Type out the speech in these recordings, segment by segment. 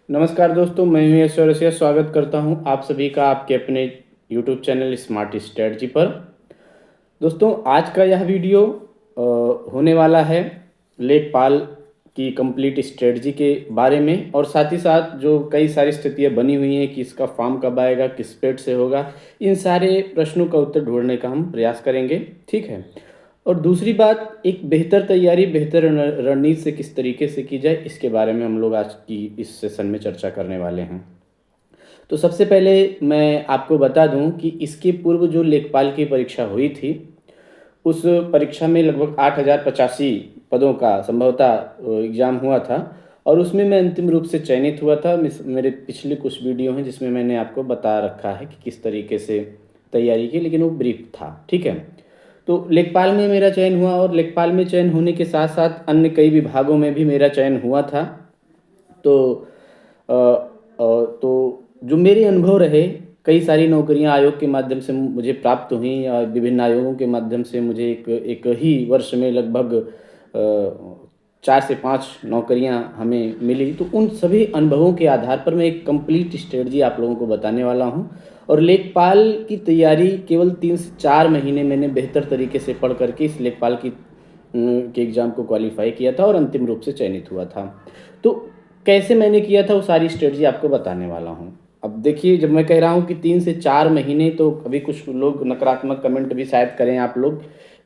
नमस्कार दोस्तों, मैं हूं यश चौरसिया। स्वागत करता हूं आप सभी का आपके अपने YouTube चैनल स्मार्ट स्ट्रेटजी पर। दोस्तों, आज का यह वीडियो होने वाला है लेखपाल की कंप्लीट स्ट्रेटजी के बारे में, और साथ ही साथ जो कई सारी स्थितियां बनी हुई हैं कि इसका फॉर्म कब आएगा, किस पेड से होगा, इन सारे प्रश्नों का उत्तर ढूंढने का हम प्रयास करेंगे। ठीक है। और दूसरी बात, एक बेहतर तैयारी, बेहतर रणनीति से किस तरीके से की जाए, इसके बारे में हम लोग आज की इस सेशन में चर्चा करने वाले हैं। तो सबसे पहले मैं आपको बता दूं कि इसके पूर्व जो लेखपाल की परीक्षा हुई थी, उस परीक्षा में लगभग 8,085 पदों का संभवतः एग्ज़ाम हुआ था, और उसमें मैं अंतिम रूप से चयनित हुआ था। मेरे पिछले कुछ वीडियो हैं जिसमें मैंने आपको बता रखा है कि किस तरीके से तैयारी की, लेकिन वो ब्रीफ था। ठीक है। तो लेखपाल में मेरा चयन हुआ, और लेखपाल में चयन होने के साथ साथ अन्य कई विभागों में भी मेरा चयन हुआ था। तो तो जो मेरे अनुभव रहे, कई सारी नौकरियां आयोग के माध्यम से मुझे प्राप्त हुई, और विभिन्न आयोगों के माध्यम से मुझे एक एक ही वर्ष में लगभग 4 से 5 नौकरियां हमें मिली। तो उन सभी अनुभवों के आधार पर मैं एक कंप्लीट स्ट्रेटजी आप लोगों को बताने वाला हूं। और लेखपाल की तैयारी केवल 3 से 4 महीने मैंने बेहतर तरीके से पढ़ करके इस लेखपाल के एग्ज़ाम को क्वालिफाई किया था और अंतिम रूप से चयनित हुआ था। तो कैसे मैंने किया था, वो सारी स्ट्रेटजी आपको बताने वाला हूँ। अब देखिए, जब मैं कह रहा हूँ कि 3 से 4 महीने, तो अभी कुछ लोग नकारात्मक कमेंट भी शायद करें आप लोग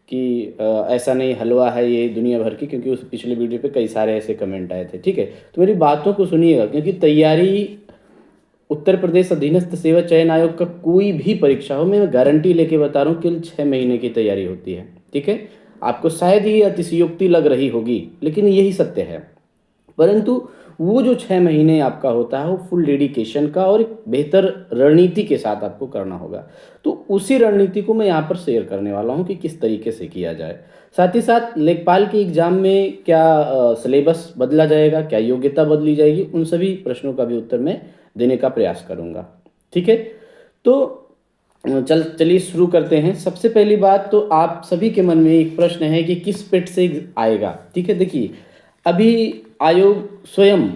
कि ऐसा नहीं, हलवा है ये दुनिया भर की, क्योंकि उस पिछले वीडियो पे कई सारे ऐसे कमेंट आए थे। ठीक है। तो मेरी बातों को सुनिएगा, क्योंकि तैयारी उत्तर प्रदेश अधीनस्थ सेवा चयन आयोग का कोई भी परीक्षा हो, मैं गारंटी लेके बता रहा हूँ, केवल 6 महीने की तैयारी होती है। ठीक है। आपको शायद ये अतिशयोक्ति लग रही होगी, लेकिन यही सत्य है। परंतु वो जो 6 महीने आपका होता है, वो फुल डेडिकेशन का और एक बेहतर रणनीति के साथ आपको करना होगा। तो उसी रणनीति को मैं यहाँ पर शेयर करने वाला हूँ कि किस तरीके से किया जाए। साथ ही साथ लेखपाल के एग्जाम में क्या सिलेबस बदला जाएगा, क्या योग्यता बदली जाएगी, उन सभी प्रश्नों का भी उत्तर मैं देने का प्रयास करूँगा। ठीक है। तो चलिए शुरू करते हैं। सबसे पहली बात, तो आप सभी के मन में एक प्रश्न है कि किस पेट से आएगा। ठीक है। देखिए, अभी आयोग स्वयं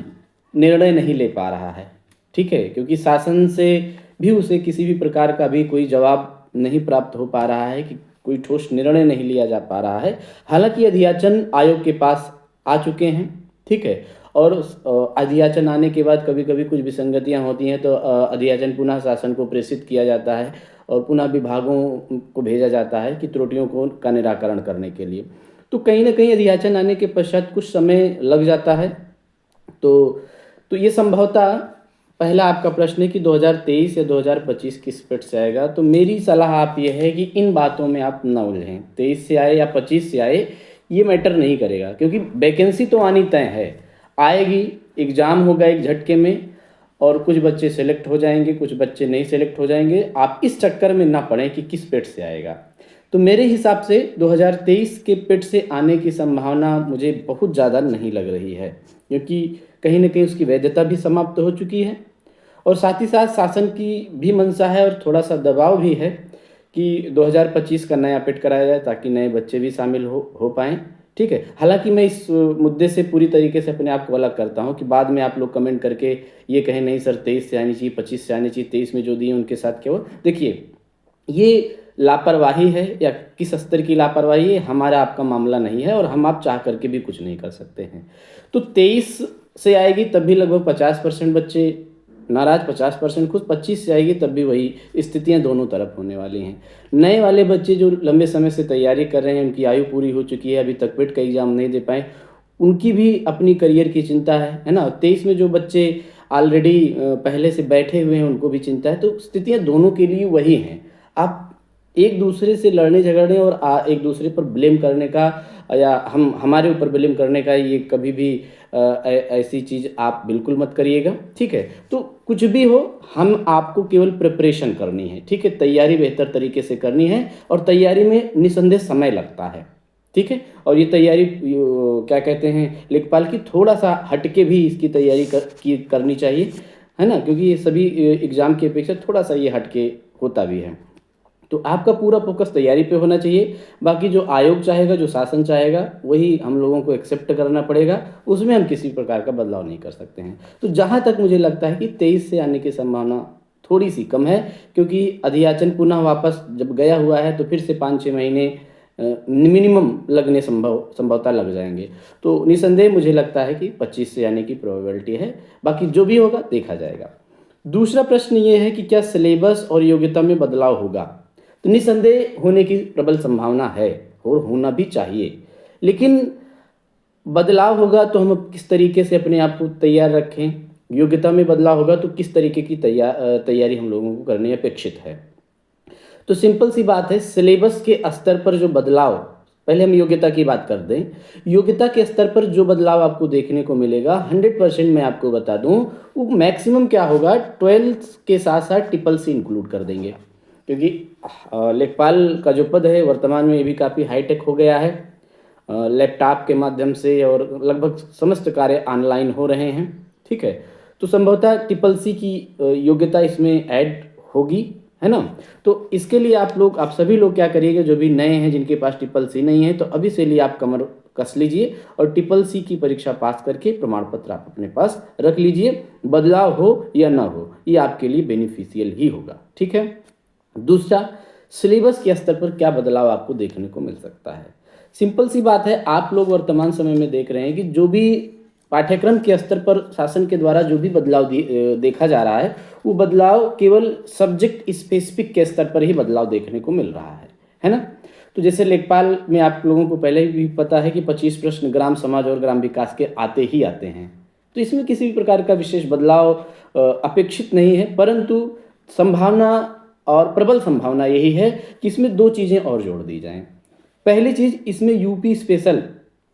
निर्णय नहीं ले पा रहा है। ठीक है। क्योंकि शासन से भी उसे किसी भी प्रकार का भी कोई जवाब नहीं प्राप्त हो पा रहा है, कि कोई ठोस निर्णय नहीं लिया जा पा रहा है। हालांकि अध्याचन आयोग के पास आ चुके हैं। ठीक है। और अध्याचन आने के बाद कभी कभी कुछ विसंगतियां होती हैं, तो अध्याचन पुनः शासन को प्रेषित किया जाता है और पुनः विभागों को भेजा जाता है कि त्रुटियों को का निराकरण करने के लिए। तो कहीं ना कहीं अध्याचन आने के पश्चात कुछ समय लग जाता है। तो ये संभवतः पहला आपका प्रश्न है कि 2023 या 2025 किस पेट से आएगा। तो मेरी सलाह आप ये है कि इन बातों में आप न उलझें। 23 से आए या 25 से आए, ये मैटर नहीं करेगा, क्योंकि वैकेंसी तो आनी तय है, आएगी। एग्ज़ाम होगा एक झटके में, और कुछ बच्चे सेलेक्ट हो जाएंगे, कुछ बच्चे नहीं सेलेक्ट हो जाएंगे। आप इस चक्कर में ना पड़ें कि किस पेट से आएगा। तो मेरे हिसाब से 2023 के पेट से आने की संभावना मुझे बहुत ज़्यादा नहीं लग रही है, क्योंकि कहीं ना कहीं उसकी वैधता भी समाप्त हो चुकी है, और साथ ही साथ शासन की भी मंशा है और थोड़ा सा दबाव भी है कि 2025 का नया पेट कराया जाए, ताकि नए बच्चे भी शामिल हो पाएँ। ठीक है। हालांकि मैं इस मुद्दे से पूरी तरीके से अपने आप को अलग करता हूं, कि बाद में आप लोग कमेंट करके ये कहें नहीं सर 23 से आनी चाहिए, 25 से आनी चाहिए, 23 में जो दिए उनके साथ क्या हो। देखिए, ये लापरवाही है या किस स्तर की लापरवाही है, हमारा आपका मामला नहीं है, और हम आप चाह करके भी कुछ नहीं कर सकते हैं। तो 23 से आएगी तब भी लगभग 50% बच्चे नाराज, 50% खुश। 25 से आएगी तब भी वही स्थितियां दोनों तरफ होने वाली हैं। नए वाले बच्चे जो लंबे समय से तैयारी कर रहे हैं, उनकी आयु पूरी हो चुकी है, अभी तक पेट का एग्जाम नहीं दे पाए, उनकी भी अपनी करियर की चिंता है ना। 23 में जो बच्चे ऑलरेडी पहले से बैठे हुए हैं, उनको भी चिंता है। तो स्थितियां दोनों के लिए वही हैं। आप एक दूसरे से लड़ने झगड़ने और एक दूसरे पर ब्लेम करने का, या हमारे ऊपर ब्लेम करने का, ये कभी भी ऐसी चीज़ आप बिल्कुल मत करिएगा। ठीक है। तो कुछ भी हो, हम आपको केवल प्रिपरेशन करनी है। ठीक है। तैयारी बेहतर तरीके से करनी है, और तैयारी में निसंदेह समय लगता है। ठीक है। और ये तैयारी क्या कहते हैं, लेखपाल की थोड़ा सा हटके भी इसकी तैयारी करनी चाहिए, है ना, क्योंकि ये सभी एग्ज़ाम की अपेक्षा थोड़ा सा ये हटके होता भी है। तो आपका पूरा फोकस तैयारी पे होना चाहिए। बाकी जो आयोग चाहेगा, जो शासन चाहेगा, वही हम लोगों को एक्सेप्ट करना पड़ेगा, उसमें हम किसी प्रकार का बदलाव नहीं कर सकते हैं। तो जहाँ तक मुझे लगता है कि 23 से आने की संभावना थोड़ी सी कम है, क्योंकि अधियाचन पुनः वापस जब गया हुआ है तो फिर से 5-6 महीने मिनिमम लगने संभवतः लग जाएंगे। तो निसंदेह मुझे लगता है कि 25 से आने की प्रोबेबिलिटी है, बाकी जो भी होगा देखा जाएगा। दूसरा प्रश्न ये है कि क्या सिलेबस और योग्यता में बदलाव होगा? तो निसंदेह होने की प्रबल संभावना है और होना भी चाहिए, लेकिन बदलाव होगा तो हम किस तरीके से अपने आप को तैयार रखें, योग्यता में बदलाव होगा तो किस तरीके की तैयारी हम लोगों को करनी अपेक्षित है। तो सिंपल सी बात है, सिलेबस के स्तर पर जो बदलाव, पहले हम योग्यता की बात कर दें। योग्यता के स्तर पर जो बदलाव आपको देखने को मिलेगा 100% मैं आपको बता दूं, वो मैक्सिमम क्या होगा, 12th के साथ साथ ट्रिपल सी इंक्लूड कर देंगे, क्योंकि लेखपाल का जो पद है वर्तमान में ये भी काफ़ी हाईटेक हो गया है। लैपटॉप के माध्यम से और लगभग समस्त कार्य ऑनलाइन हो रहे हैं, ठीक है। तो संभवतः ट्रिपल सी की योग्यता इसमें ऐड होगी, है ना। तो इसके लिए आप सभी लोग क्या करिएगा, जो भी नए हैं जिनके पास ट्रिपल सी नहीं है, तो अभी से लिए आप कमर कस लीजिए और ट्रिपल सी की परीक्षा पास करके प्रमाण पत्र आप अपने पास रख लीजिए। बदलाव हो या ना हो, ये आपके लिए बेनिफिशियल ही होगा, ठीक है। दूसरा, सिलेबस के स्तर पर क्या बदलाव आपको देखने को मिल सकता है। सिंपल सी बात है, आप लोग वर्तमान समय में देख रहे हैं कि जो भी पाठ्यक्रम के स्तर पर शासन के द्वारा जो भी बदलाव देखा जा रहा है, वो बदलाव केवल सब्जेक्ट स्पेसिफिक के स्तर पर ही बदलाव देखने को मिल रहा है ना। तो जैसे लेखपाल में आप लोगों को पहले भी पता है कि 25 प्रश्न ग्राम समाज और ग्राम विकास के आते ही आते हैं, तो इसमें किसी भी प्रकार का विशेष बदलाव अपेक्षित नहीं है, परंतु संभावना और प्रबल संभावना यही है कि इसमें दो चीज़ें और जोड़ दी जाएं। पहली चीज़, इसमें यूपी स्पेशल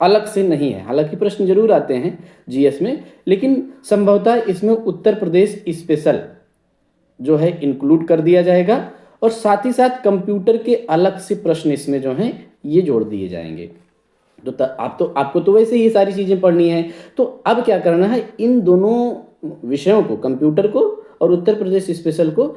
अलग से नहीं है, हालांकि प्रश्न जरूर आते हैं जीएस में, लेकिन संभवतः इसमें उत्तर प्रदेश स्पेशल जो है इंक्लूड कर दिया जाएगा, और साथ ही साथ कंप्यूटर के अलग से प्रश्न इसमें जो हैं ये जोड़ दिए जाएंगे। तो आपको तो वैसे ही सारी चीज़ें पढ़नी है, तो अब क्या करना है, इन दोनों विषयों को, कंप्यूटर को और उत्तर प्रदेश स्पेशल को,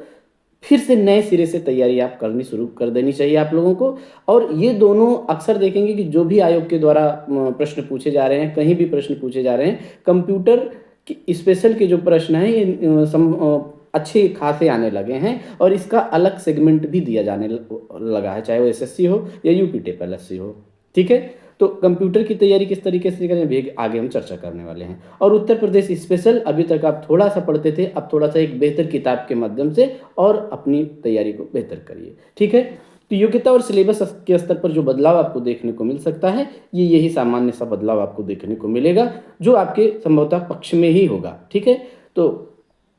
फिर से नए सिरे से तैयारी आप करनी शुरू कर देनी चाहिए आप लोगों को। और ये दोनों अक्सर देखेंगे कि जो भी आयोग के द्वारा प्रश्न पूछे जा रहे हैं, कहीं भी प्रश्न पूछे जा रहे हैं, कंप्यूटर की स्पेशल के जो प्रश्न हैं ये अच्छे खासे आने लगे हैं, और इसका अलग सेगमेंट भी दिया जाने लगा है, चाहे वो एसएससी हो या यूपी टेप एलएससी हो, ठीक है। तो कंप्यूटर की तैयारी किस तरीके से करें भी आगे हम चर्चा करने वाले हैं। और उत्तर प्रदेश स्पेशल अभी तक आप थोड़ा सा पढ़ते थे, अब थोड़ा सा एक बेहतर किताब के माध्यम से और अपनी तैयारी को बेहतर करिए, ठीक है। तो योग्यता और सिलेबस के स्तर पर जो बदलाव आपको देखने को मिल सकता है, ये यही सामान्य सा बदलाव आपको देखने को मिलेगा, जो आपके संभवतः पक्ष में ही होगा, ठीक है। तो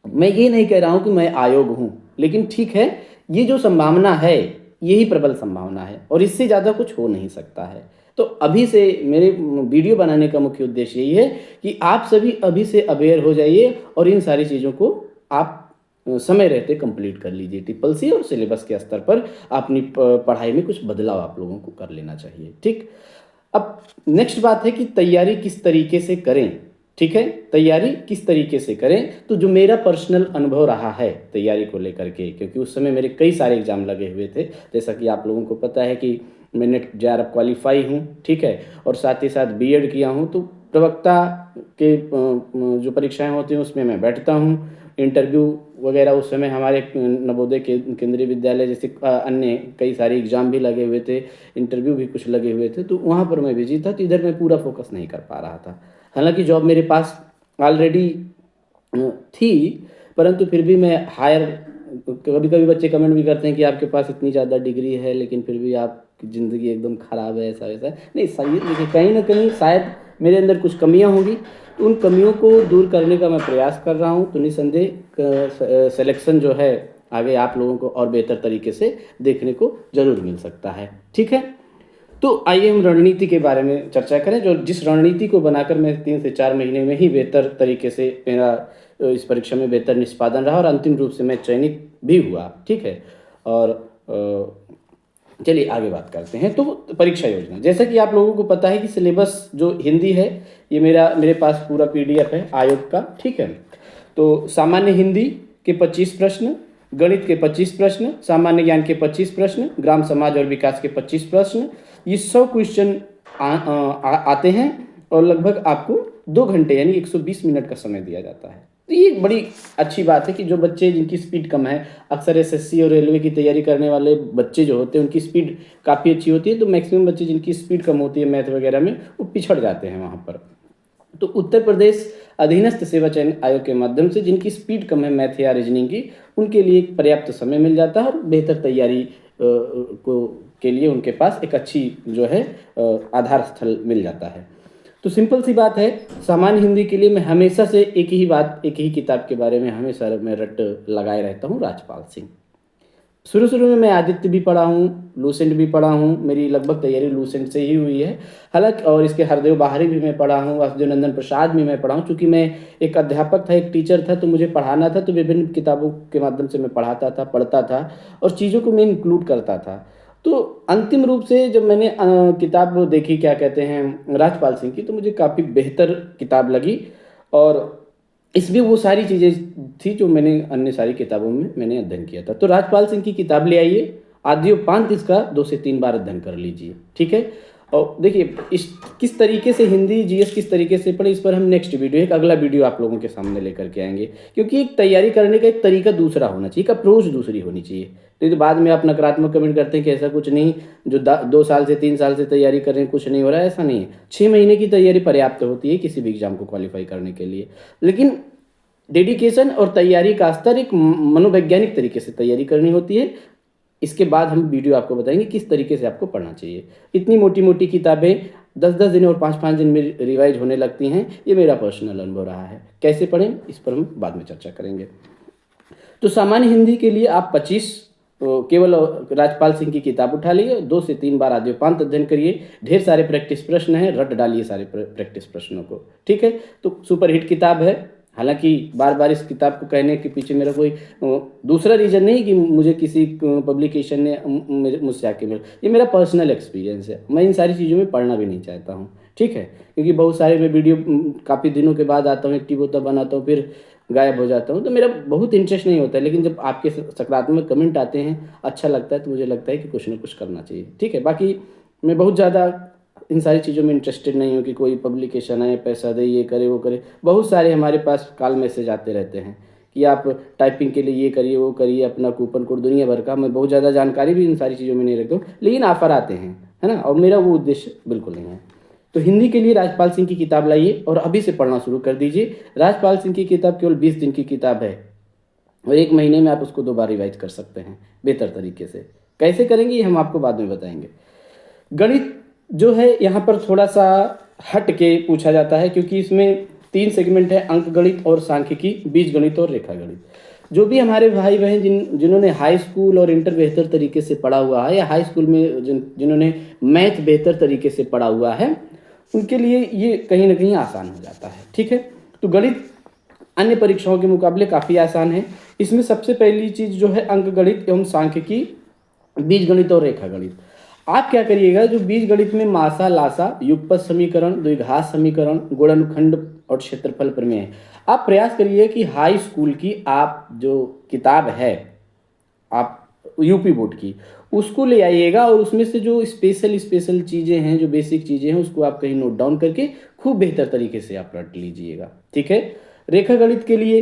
मैं ये नहीं कह रहा हूँ कि मैं आयोग हूँ, लेकिन ठीक है, ये जो संभावना है यही प्रबल संभावना है, और इससे ज़्यादा कुछ हो नहीं सकता है। तो अभी से मेरे वीडियो बनाने का मुख्य उद्देश्य यही है कि आप सभी अभी से अवेयर हो जाइए और इन सारी चीज़ों को आप समय रहते कंप्लीट कर लीजिए। ट्रिपल सी और सिलेबस के स्तर पर अपनी पढ़ाई में कुछ बदलाव आप लोगों को कर लेना चाहिए, ठीक। अब नेक्स्ट बात है कि तैयारी किस तरीके से करें, ठीक है। तैयारी किस तरीके से करें, तो जो मेरा पर्सनल अनुभव रहा है तैयारी को लेकर के, क्योंकि उस समय मेरे कई सारे एग्जाम लगे हुए थे, जैसा कि आप लोगों को पता है कि मैं नेट जेआरएफ क्वालिफाई हूँ, ठीक है, और साथ ही साथ बीएड किया हूँ। तो प्रवक्ता के जो परीक्षाएं होती हैं उसमें मैं बैठता हूँ, इंटरव्यू वगैरह उस समय हमारे नवोदय केंद्रीय विद्यालय जैसे अन्य कई सारे एग्जाम भी लगे हुए थे, इंटरव्यू भी कुछ लगे हुए थे, तो वहाँ पर मैं बिजी था, तो इधर मैं पूरा फोकस नहीं कर पा रहा था। हालांकि जॉब मेरे पास ऑलरेडी थी, परंतु फिर भी मैं हायर, कभी कभी बच्चे कमेंट भी करते हैं कि आपके पास इतनी ज़्यादा डिग्री है लेकिन फिर भी आपकी ज़िंदगी एकदम ख़राब है, ऐसा वैसा। नहीं, सही, देखिए कहीं ना कहीं शायद मेरे अंदर कुछ कमियां होंगी, तो उन कमियों को दूर करने का मैं प्रयास कर रहा हूं। तो निसंदेह सिलेक्शन जो है आगे आप लोगों को और बेहतर तरीके से देखने को ज़रूर मिल सकता है, ठीक है। तो आइए हम रणनीति के बारे में चर्चा करें, जो जिस रणनीति को बनाकर मैं 3 से 4 महीने में ही बेहतर तरीके से मेरा इस परीक्षा में बेहतर निष्पादन रहा और अंतिम रूप से मैं चयनित भी हुआ, ठीक है। और चलिए आगे बात करते हैं। तो परीक्षा योजना, जैसा कि आप लोगों को पता है कि सिलेबस जो हिंदी है ये मेरे पास पूरा पीडीएफ है आयोग का, ठीक है। तो सामान्य हिंदी के 25 प्रश्न, गणित के 25 प्रश्न, सामान्य ज्ञान के 25 प्रश्न, ग्राम समाज और विकास के 25 प्रश्न, ये 100 क्वेश्चन आते हैं और लगभग आपको 2 घंटे यानी 120 मिनट का समय दिया जाता है। तो ये बड़ी अच्छी बात है कि जो बच्चे जिनकी स्पीड कम है, अक्सर एसएससी और रेलवे की तैयारी करने वाले बच्चे जो होते हैं उनकी स्पीड काफ़ी अच्छी होती है, तो मैक्सिमम बच्चे जिनकी स्पीड कम होती है मैथ वगैरह में, वो पिछड़ जाते हैं वहाँ पर। तो उत्तर प्रदेश अधीनस्थ सेवा चयन आयोग के माध्यम से जिनकी स्पीड कम है मैथ या रीजनिंग की, उनके लिए पर्याप्त समय मिल जाता है और बेहतर तैयारी को के लिए उनके पास एक अच्छी जो है आधार स्थल मिल जाता है। तो सिंपल सी बात है, सामान्य हिंदी के लिए मैं हमेशा से एक ही किताब के बारे में हमेशा मैं रट लगाए रहता हूँ, राजपाल सिंह। शुरू में मैं आदित्य भी पढ़ा हूँ, लूसेंट भी पढ़ा हूँ, मेरी लगभग तैयारी लूसेंट से ही हुई है हालांकि, और इसके हरदेव बाहरी भी मैं पढ़ा हूँ, वासुदेव नंदन प्रसाद भी मैं पढ़ा हूँ। चूँकि मैं एक अध्यापक था, एक टीचर था, तो मुझे पढ़ाना था, तो विभिन्न किताबों के माध्यम से मैं पढ़ता था और चीज़ों को मैं इंक्लूड करता था। तो अंतिम रूप से जब मैंने किताब देखी, क्या कहते हैं, राजपाल सिंह की, तो मुझे काफ़ी बेहतर किताब लगी और इसमें वो सारी चीज़ें थी जो मैंने अन्य सारी किताबों में मैंने अध्ययन किया था। तो राजपाल सिंह की किताब ले आइए, आद्योपांत इसका 2 से 3 बार अध्ययन कर लीजिए, ठीक है। और देखिए इस किस तरीके से हिंदी जीएस किस तरीके से पढ़े, इस पर हम नेक्स्ट वीडियो, एक अगला वीडियो आप लोगों के सामने लेकर के आएंगे, क्योंकि एक तैयारी करने का एक तरीका दूसरा होना चाहिए, एक अप्रोच दूसरी होनी चाहिए। तो बाद में आप नकारात्मक कमेंट करते हैं कि ऐसा कुछ नहीं, जो 2 साल से 3 साल से तैयारी कर रहे हैं कुछ नहीं हो रहा है, ऐसा नहीं है। 6 महीने की तैयारी पर्याप्त होती है किसी भी एग्जाम को क्वालिफाई करने के लिए, लेकिन डेडिकेशन और तैयारी का स्तर एक मनोवैज्ञानिक तरीके से तैयारी करनी होती है। इसके बाद हम वीडियो आपको बताएंगे किस तरीके से आपको पढ़ना चाहिए। इतनी मोटी मोटी किताबें 10-10 दिन और 5-5 दिन में रिवाइज होने लगती हैं, ये मेरा पर्सनल अनुभव रहा है। कैसे पढ़ें इस पर हम बाद में चर्चा करेंगे। तो सामान्य हिंदी के लिए आप 25 केवल राजपाल सिंह की किताब उठा लिए, 2 से 3 बार आद्योपांत अध्ययन करिए, ढेर सारे प्रैक्टिस प्रश्न हैं, रट डालिए सारे प्रैक्टिस प्रश्नों को, ठीक है। तो सुपरहिट किताब है। हालांकि बार बार इस किताब को कहने के पीछे मेरा कोई दूसरा रीज़न नहीं कि मुझे किसी पब्लिकेशन ने मुझसे आके मिला, ये मेरा पर्सनल एक्सपीरियंस है। मैं इन सारी चीज़ों में पढ़ना भी नहीं चाहता हूँ, ठीक है, क्योंकि बहुत सारे मैं वीडियो काफ़ी दिनों के बाद आता हूँ, एक्टिव होता बनाता हूँ, फिर गायब हो जाता हूँ, तो मेरा बहुत इंटरेस्ट नहीं होता है। लेकिन जब आपके सकारात्मक कमेंट आते हैं, अच्छा लगता है, तो मुझे लगता है कि कुछ ना कुछ करना चाहिए, ठीक है। बाकी मैं बहुत ज़्यादा इन सारी चीज़ों में इंटरेस्टेड नहीं हूँ कि कोई पब्लिकेशन आए, पैसा दे, ये करे वो करे। बहुत सारे हमारे पास कॉल मैसेज आते रहते हैं कि आप टाइपिंग के लिए ये करिए वो करिए, अपना कूपन कोड दुनिया भर का। मैं बहुत ज़्यादा जानकारी भी इन सारी चीज़ों में नहीं रखता हूँ, लेकिन ऑफर आते हैं, है ना, और मेरा वो उद्देश्य बिल्कुल नहीं है। तो हिंदी के लिए राजपाल सिंह की किताब लाइए और अभी से पढ़ना शुरू कर दीजिए। राजपाल सिंह की किताब केवल 20 दिन की किताब है और 1 महीने में आप उसको 2 बार रिवाइज कर सकते हैं बेहतर तरीके से। कैसे करेंगे ये हम आपको बाद में बताएंगे। गणित जो है यहाँ पर थोड़ा सा हट के पूछा जाता है, क्योंकि इसमें 3 सेगमेंट है, अंक गणित और सांख्यिकी, बीज गणित और रेखा गणित। जो भी हमारे भाई बहन जिन्होंने हाई स्कूल और इंटर बेहतर तरीके से पढ़ा हुआ है, या हाई स्कूल में जिन्होंने मैथ बेहतर तरीके से पढ़ा हुआ है, उनके लिए ये कहीं ना कहीं आसान हो जाता है, ठीक है। तो गणित अन्य परीक्षाओं के मुकाबले काफ़ी आसान है। इसमें सबसे पहली चीज़ जो है अंक गणित एवं सांख्यिकी, बीज गणित और रेखा गणित। आप क्या करिएगा, जो बीज गणित में मासा लासा, युगपत समीकरण, द्विघात समीकरण, गुणनखंड और क्षेत्रफल प्रमेय है, आप प्रयास करिए कि हाई स्कूल की आप जो किताब है आप यूपी बोर्ड की, उसको ले आइएगा और उसमें से जो स्पेशल चीज़ें हैं, जो बेसिक चीज़ें हैं, उसको आप कहीं नोट डाउन करके खूब बेहतर तरीके से आप रट लीजिएगा, ठीक है। रेखा गणित के लिए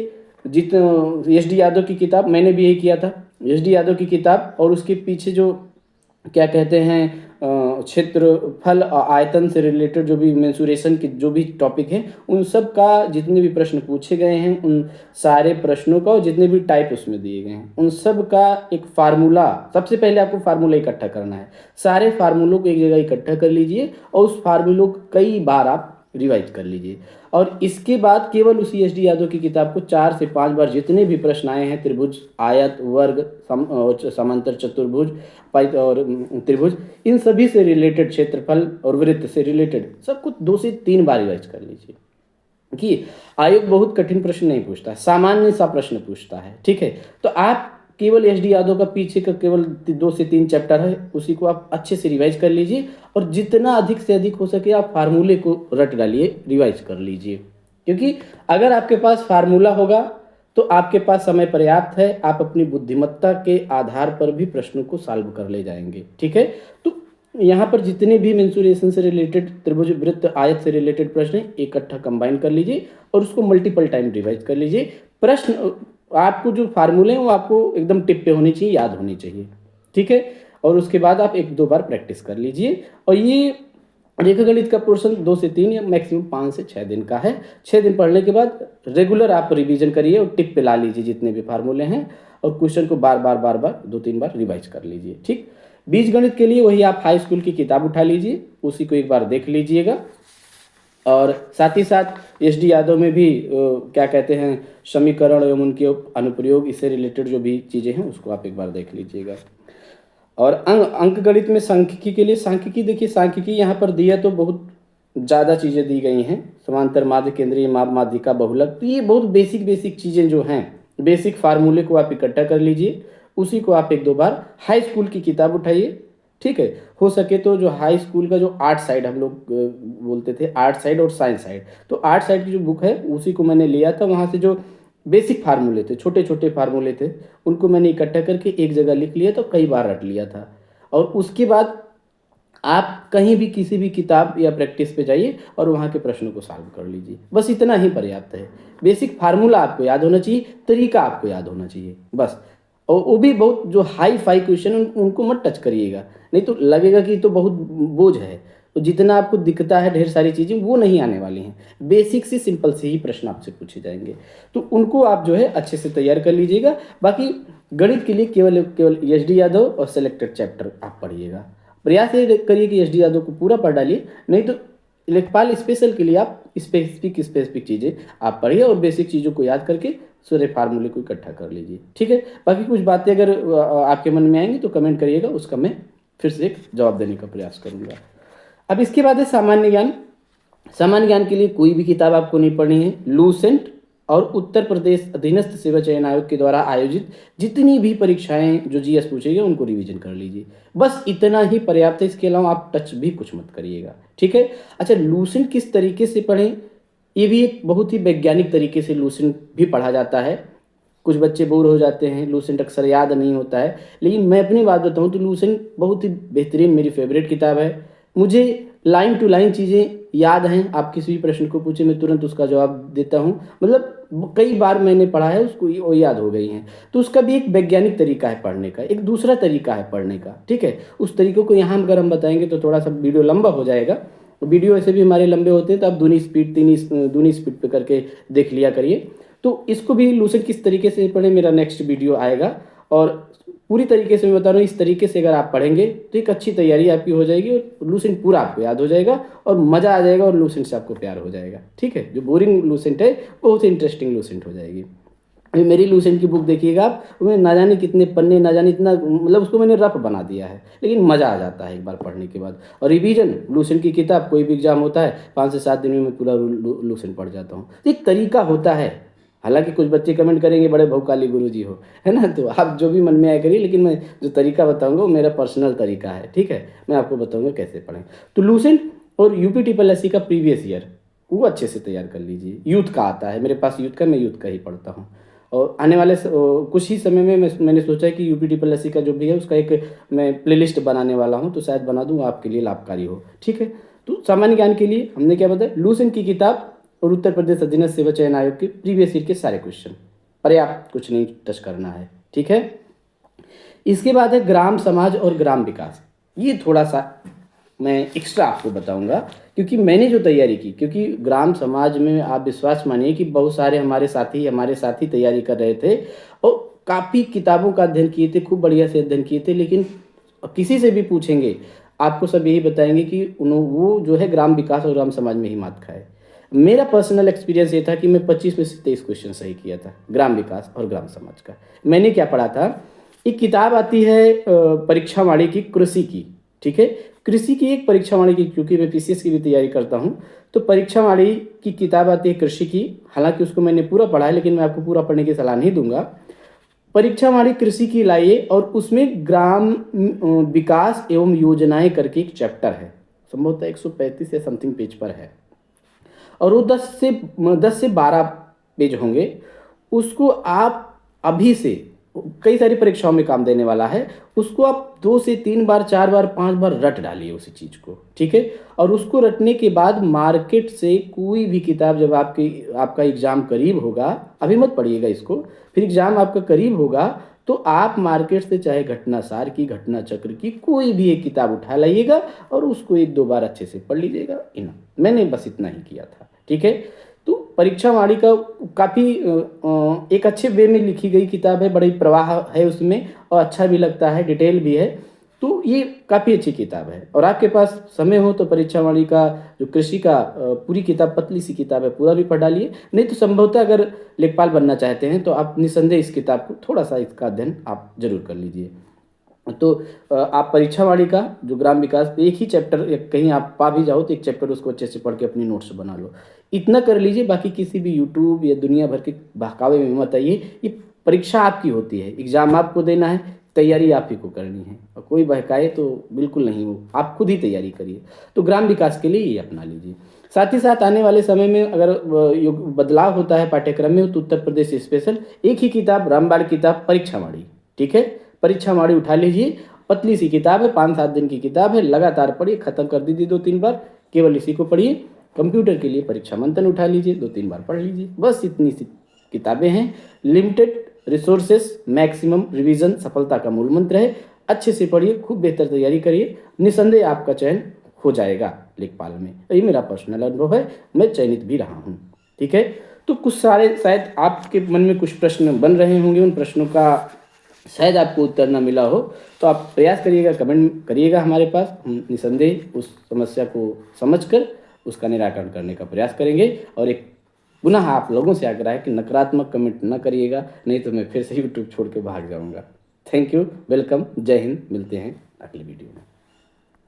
एस डी यादव की किताब, मैंने भी यही किया था, एस डी यादव की किताब, और उसके पीछे जो क्या कहते हैं क्षेत्रफल आयतन से रिलेटेड जो भी मेंसुरेशन के जो भी टॉपिक हैं, उन सब का जितने भी प्रश्न पूछे गए हैं, उन सारे प्रश्नों का और जितने भी टाइप उसमें दिए गए हैं, उन सब का एक फार्मूला, सबसे पहले आपको फार्मूला इकट्ठा करना है। सारे फार्मूलों को एक जगह इकट्ठा कर लीजिए और उस फार्मूलों को कई बार आप रिवाइज कर लीजिए। और इसके बाद केवल उसी एस डी यादव की किताब को 4 से 5 बार जितने भी प्रश्न आए हैं, त्रिभुज, आयत, वर्ग, समांतर चतुर्भुज और त्रिभुज, इन सभी से रिलेटेड, क्षेत्रफल और वृत्त से रिलेटेड सब कुछ 2 से 3 बार रिवाइज कर लीजिए। कि आयोग बहुत कठिन प्रश्न नहीं पूछता, सामान्य सा प्रश्न पूछता है, ठीक है। तो आप केवल एस डी यादव का पीछे का केवल 2 से 3 चैप्टर है, उसी को आप अच्छे से रिवाइज कर लीजिए और जितना अधिक से अधिक हो सके आप फार्मूले को रट डालिए, रिवाइज कर लीजिए। क्योंकि अगर आपके पास फार्मूला होगा तो आपके पास समय पर्याप्त है, आप अपनी बुद्धिमत्ता के आधार पर भी प्रश्नों को सॉल्व कर ले जाएंगे। ठीक है, तो यहाँ पर जितने भी मेंसुरेशन से रिलेटेड, त्रिभुज, वृत्त, आयत से रिलेटेड प्रश्न हैं, इकट्ठा कंबाइन कर लीजिए और उसको मल्टीपल टाइम रिवाइज कर लीजिए। प्रश्न आपको जो फार्मूले हैं वो आपको एकदम टिप पे होनी चाहिए, याद होनी चाहिए। ठीक है, और उसके बाद आप 1-2 बार प्रैक्टिस कर लीजिए। और ये रेखागणित का पोर्शन 2 से 3 या मैक्सिमम 5 से 6 दिन का है। 6 दिन पढ़ने के बाद रेगुलर आप रिवीजन करिए और टिप पे ला लीजिए जितने भी फार्मूले हैं, और क्वेश्चन को बार बार 2-3 बार रिवाइज कर लीजिए। ठीक, बीज गणित के लिए वही आप हाई स्कूल की किताब उठा लीजिए, उसी को एक बार देख लीजिएगा। और साथ ही साथ एस डी यादव में भी क्या कहते हैं, समीकरण एवं उनके अनुप्रयोग, इससे रिलेटेड जो भी चीज़ें हैं उसको आप एक बार देख लीजिएगा। और अंक गणित में सांख्यिकी के लिए, सांख्यिकी देखिए, सांख्यिकी यहाँ पर दिया तो बहुत ज़्यादा चीज़ें दी गई हैं, समांतर माध्य, केंद्रीय माप, माध्यिका, बहुलक, तो ये बहुत बेसिक चीज़ें जो हैं, बेसिक फार्मूले को आप इकट्ठा कर लीजिए, उसी को आप 1-2 बार हाई स्कूल की किताब उठाइए। ठीक है, हो सके तो जो हाई स्कूल का जो आर्ट साइड हम लोग बोलते थे, आर्ट साइड और साइंस साइड, तो आर्ट साइड की जो बुक है उसी को मैंने लिया था, वहाँ से जो बेसिक फार्मूले थे, छोटे छोटे फार्मूले थे, उनको मैंने इकट्ठा करके एक जगह लिख लिया, तो कई बार रट लिया था। और उसके बाद आप कहीं भी किसी भी किताब या प्रैक्टिस पे जाइए और वहाँ के प्रश्नों को सॉल्व कर लीजिए, बस इतना ही पर्याप्त है। बेसिक फार्मूला आपको याद होना चाहिए, तरीका आपको याद होना चाहिए, बस। और वो भी बहुत जो हाई फाई क्वेश्चन उनको मत टच करिएगा, नहीं तो लगेगा कि तो बहुत बोझ है। तो जितना आपको दिखता है ढेर सारी चीज़ें, वो नहीं आने वाली हैं, बेसिक से सिंपल से ही प्रश्न आपसे पूछे जाएंगे, तो उनको आप जो है अच्छे से तैयार कर लीजिएगा। बाकी गणित के लिए केवल एस डी यादव और सेलेक्टेड चैप्टर आप पढ़िएगा। प्रयास ये करिए कि एस डी यादव को पूरा पढ़ डालिए, नहीं तो लेखपाल स्पेशल के लिए आप स्पेसिफिक चीज़ें आप पढ़िए और बेसिक चीज़ों को याद करके सारे फार्मूले को इकट्ठा कर लीजिए। ठीक है, बाकी कुछ बातें अगर आपके मन में आएंगी तो कमेंट करिएगा, उसका मैं फिर से एक जवाब देने का प्रयास करूँगा। अब इसके बाद है सामान्य ज्ञान। सामान्य ज्ञान के लिए कोई भी किताब आपको नहीं पढ़नी है, लूसेंट और उत्तर प्रदेश अधीनस्थ सेवा चयन आयोग के द्वारा आयोजित जितनी भी परीक्षाएं जो जीएस पूछेगी उनको रिवीजन कर लीजिए, बस इतना ही पर्याप्त है। इसके अलावा आप टच भी कुछ मत करिएगा। ठीक है, अच्छा, लूसेंट किस तरीके से पढ़ें, ये भी एक बहुत ही वैज्ञानिक तरीके से लूसेंट भी पढ़ा जाता है। कुछ बच्चे बोर हो जाते हैं, लूसेंट अक्सर याद नहीं होता है, लेकिन मैं अपनी बात बताऊं तो लूसेंट बहुत ही बेहतरीन, मेरी फेवरेट किताब है। मुझे लाइन टू लाइन चीज़ें याद हैं, आप किसी भी प्रश्न को पूछे मैं तुरंत उसका जवाब देता हूँ, मतलब कई बार मैंने पढ़ा है उसको, वो याद हो गई हैं। तो उसका भी एक वैज्ञानिक तरीका है पढ़ने का, एक दूसरा तरीका है पढ़ने का। ठीक है, उस तरीके को यहाँ अगर हम बताएंगे तो थोड़ा सा वीडियो लंबा हो जाएगा, वीडियो ऐसे भी हमारे लंबे होते हैं, तो आप दूनी स्पीड पे करके देख लिया करिए। तो इसको भी लूसेंट किस तरीके से पढ़ें, मेरा नेक्स्ट वीडियो आएगा, और पूरी तरीके से मैं बता रहा हूँ, इस तरीके से अगर आप पढ़ेंगे तो एक अच्छी तैयारी आपकी हो जाएगी और लूसेंट पूरा आपको याद हो जाएगा और मज़ा आ जाएगा और लूसेंट से आपको प्यार हो जाएगा। ठीक है, जो बोरिंग लूसेंट है बहुत ही इंटरेस्टिंग लूसेंट हो जाएगी। अभी मेरी लूसेंट की बुक देखिएगा आप, उसमें ना जाने कितने पन्ने, ना जाने इतना, मतलब उसको मैंने रफ बना दिया है, लेकिन मज़ा आ जाता है एक बार पढ़ने के बाद। और रिवीजन लूसेंट की किताब, कोई भी एग्जाम होता है 5 से 7 दिन में मैं पूरा लूसेंट पढ़ जाता हूँ। तो एक तरीका होता है, हालांकि कुछ बच्चे कमेंट करेंगे बड़े भौकाली गुरुजी हो, है ना, तो आप जो भी मन में आए करिए, लेकिन मैं जो तरीका बताऊंगा वो मेरा पर्सनल तरीका है। ठीक है, मैं आपको बताऊंगा कैसे पढ़ें। तो लूसेंट और यूपी ट्रिपल एससी का प्रीवियस ईयर वो अच्छे से तैयार कर लीजिए। यूथ का आता है मेरे पास, यूथ का, मैं यूथ का ही पढ़ता हूँ। और आने वाले कुछ ही समय में मैंने सोचा है कि यूपी ट्रिपल एससी का जो भी है उसका एक मैं प्लेलिस्ट बनाने वाला हूँ, तो शायद बना दूँ, आपके लिए लाभकारी हो। ठीक है, तो सामान्य ज्ञान के लिए हमने क्या बताया, लूसेंट की किताब और उत्तर प्रदेश अधीनस्थ सेवा चयन आयोग के प्रीवियस ईयर के सारे क्वेश्चन, पर्याप्त, कुछ नहीं टच करना है। ठीक है, इसके बाद है ग्राम समाज और ग्राम विकास। ये थोड़ा सा मैं एक्स्ट्रा आपको बताऊंगा, क्योंकि मैंने जो तैयारी की, क्योंकि ग्राम समाज में आप विश्वास मानिए कि बहुत सारे हमारे साथी तैयारी कर रहे थे और काफ़ी किताबों का अध्ययन किए थे, खूब बढ़िया से अध्ययन किए थे, लेकिन किसी से भी पूछेंगे आपको सब यही बताएंगे कि वो जो है ग्राम विकास और ग्राम समाज में ही मात खाए। मेरा पर्सनल एक्सपीरियंस ये था कि मैं 25 में से 23 क्वेश्चन सही किया था ग्राम विकास और ग्राम समाज का। मैंने क्या पढ़ा था, एक किताब आती है परीक्षावाणी की, कृषि की। ठीक है, कृषि की एक परीक्षावाणी की, क्योंकि मैं पीसीएस की भी तैयारी करता हूँ, तो परीक्षावाणी की किताब आती है कृषि की। हालांकि उसको मैंने पूरा पढ़ा है, लेकिन मैं आपको पूरा पढ़ने की सलाह नहीं दूंगा। परीक्षावाणी कृषि की लाइए और उसमें ग्राम विकास एवं योजनाएं करके एक चैप्टर है, संभवतः 135 या समथिंग पेज पर है, और वो 10 से 12 पेज होंगे। उसको आप अभी से, कई सारी परीक्षाओं में काम देने वाला है, उसको आप 2 से 3 बार, 4 बार, 5 बार रट डालिए उसी चीज़ को, ठीक है। और उसको रटने के बाद मार्केट से कोई भी किताब, जब आपका एग्ज़ाम करीब होगा, अभी मत पढ़िएगा इसको, फिर एग्ज़ाम आपका करीब होगा तो आप मार्केट से चाहे घटनासार की, घटना चक्र की कोई भी एक किताब उठा लाइएगा और उसको 1-2 बार अच्छे से पढ़ लीजिएगा। मैंने बस इतना ही किया था, ठीक है। तो परीक्षा वाणी का काफ़ी एक अच्छे वे में लिखी गई किताब है, बड़ी प्रवाह है उसमें और अच्छा भी लगता है, डिटेल भी है। तो ये काफ़ी अच्छी किताब है और आपके पास समय हो तो परीक्षा वाणी का जो कृषि का पूरी किताब, पतली सी किताब है, पूरा भी पढ़ डालिए। नहीं तो संभवतः अगर लेखपाल बनना चाहते हैं तो आप निसंदेह इस किताब को थोड़ा-सा इसका अध्ययन आप ज़रूर कर लीजिए। तो आप परीक्षा वाणी का जो ग्राम विकास, एक ही चैप्टर कहीं आप पा भी जाओ तो एक चैप्टर उसको अच्छे से पढ़ के अपनी नोट्स बना लो। इतना कर लीजिए, बाकी किसी भी यूट्यूब या दुनिया भर के बहकावे में मत आइए। ये परीक्षा आपकी होती है, एग्ज़ाम आपको देना है, तैयारी आप ही को करनी है और कोई बहकाए तो बिल्कुल नहीं, वो आप खुद ही तैयारी करिए। तो ग्राम विकास के लिए ये अपना लीजिए। साथ ही साथ आने वाले समय में अगर बदलाव होता है पाठ्यक्रम में तो उत्तर प्रदेश स्पेशल एक ही किताब, रामबाण किताब, परीक्षा वाणी, ठीक है। परीक्षा वाणी उठा लीजिए, पतली सी किताब है, 5-7 दिन की किताब है, लगातार पढ़िए, खत्म कर दीजिए 2-3 बार, केवल इसी को पढ़िए। कंप्यूटर के लिए परीक्षा मंथन उठा लीजिए, 2-3 बार पढ़ लीजिए, बस इतनी सी किताबें हैं। लिमिटेड रिसोर्सेस, मैक्सिमम रिवीजन सफलता का मूल मंत्र है। अच्छे से पढ़िए, खूब बेहतर तैयारी करिए, निसंदेह आपका चयन हो जाएगा लेखपाल में। ये मेरा पर्सनल अनुभव है, मैं चयनित भी रहा हूँ, ठीक है। तो कुछ सारे शायद आपके मन में कुछ प्रश्न बन रहे होंगे, उन प्रश्नों का शायद आपको उत्तर ना मिला हो तो आप प्रयास करिएगा, कमेंट करिएगा हमारे पास, हम निसंदेह उस समस्या को समझकर उसका निराकरण करने का प्रयास करेंगे। और एक पुनः आप लोगों से आग्रह है कि नकारात्मक कमेंट ना करिएगा, नहीं तो मैं फिर से यूट्यूब छोड़ के भाग जाऊँगा। थैंक यू, वेलकम, जय हिंद, मिलते हैं अगले वीडियो में।